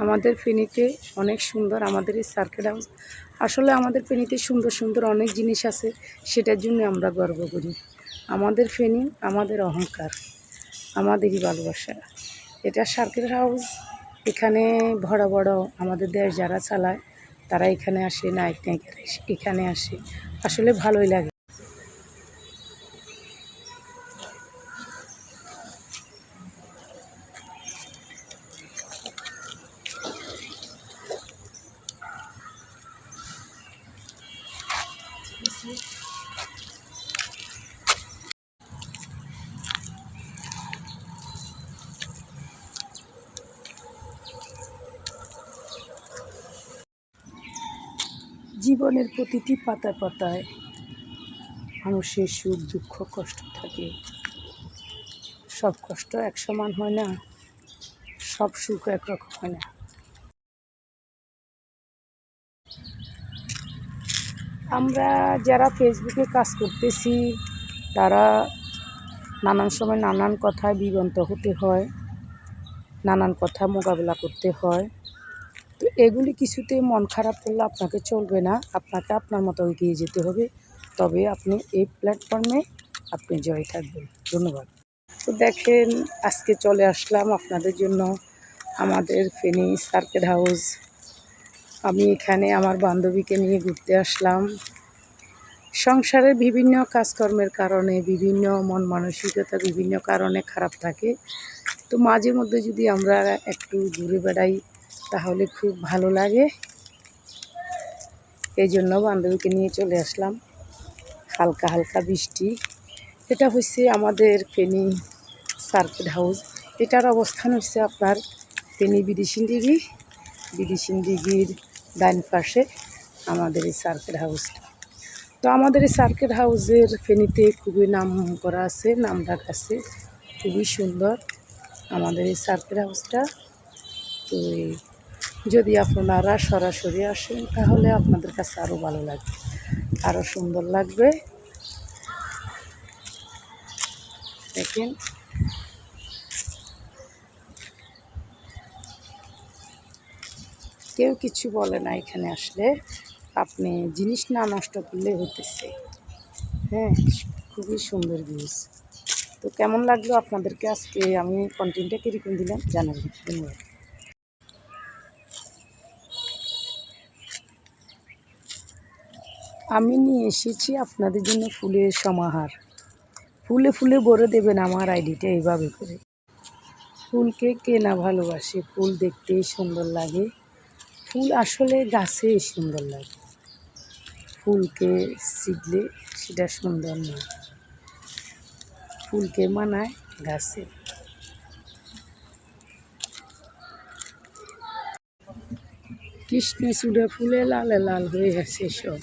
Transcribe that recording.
আমাদের ফেনীতে অনেক সুন্দর আমাদের এই সার্কেল হাউস। আসলে আমাদের ফেনীতে সুন্দর সুন্দর অনেক জিনিস আছে, সেটার জন্য আমরা গর্ব করি। আমাদের ফেনী আমাদের অহংকার, আমাদেরই ভালোবাসা। এটা সার্কেল হাউস। এখানে বড় বড় আমাদের দেশ যারা চালায় তারা এখানে আসে, নায়ক নায়িকারা এখানে আসে, আসলে ভালোই লাগে। জীবনের প্রতিটি পাতায় পাতায় মানুষের সুখ দুঃখ কষ্ট থাকে। সব কষ্ট এক সমান হয় না, সব সুখ একরকম হয় না। আমরা যারা ফেসবুকে কাজ করতেছি তারা নানান সময় নানান কথায় বিভ্রান্ত হতে হয়, নানান কথা মোকাবেলা করতে হয়। তো এগুলি কিছুতে মন খারাপ করলে আপনাকে চলবে না, আপনাকে আপনার মতো এগিয়ে যেতে হবে, তবে আপনি এই প্ল্যাটফর্মে আপনি জয় থাকবেন। ধন্যবাদ। তো দেখেন, আজকে চলে আসলাম আপনাদের জন্য আমাদের ফেনী সার্কেল হাউস। আমি এখানে আমার বান্ধবীকে নিয়ে ঘুরতে আসলাম। সংসারের বিভিন্ন কাজকর্মের কারণে, বিভিন্ন মন মানসিকতা বিভিন্ন কারণে খারাপ থাকে। তো মাঝে মধ্যে যদি আমরা একটু ঘুরে বেড়াই তাহলে খুব ভালো লাগে। এই জন্য বান্ধবীকে নিয়ে চলে আসলাম। হালকা হালকা বৃষ্টি। এটা হচ্ছে আমাদের ফেনী সার্কেল হাউস। এটার অবস্থান হচ্ছে আপনার ফেনী বিডিসিন্ডিগির ডাইন পাশে আমাদের এই সার্কেল হাউসটা। তো আমাদের এই সার্কেল হাউসের ফেনীতে খুবই নাম করা আছে, নামডাক আছে, খুবই সুন্দর আমাদের এই সার্কেল হাউসটা। তো যদি আপনারা সরাসরি আসেন তাহলে আপনাদের কাছে আরও ভালো লাগবে, আরও সুন্দর লাগবে। দেখেন, কেউ কিছু বলে না এখানে আসলে, আপনি জিনিস না নষ্ট করলে হতেছে। হ্যাঁ, খুবই সুন্দর ভিউজ। তো কেমন লাগলো আপনাদেরকে আজকে আমি কন্টেন্টটা কীরকম দিলাম জানাবেন। ধন্যবাদ। আমি নিয়ে এসেছি আপনাদের জন্য ফুলের সমাহার। ফুলে ফুলে ভরে দেবেন আমার আইডিটা এইভাবে করে। ফুলকে কে না ভালোবাসে, ফুল দেখতেই সুন্দর লাগে। ফুল আসলে গাছে সুন্দর লাগে, ফুলকে ছিঁড়লে সেটা সুন্দর নয়, ফুলকে মানায় গাছে। কৃষ্ণচূড়া ফুলে লালে লাল হয়ে গেছে সব।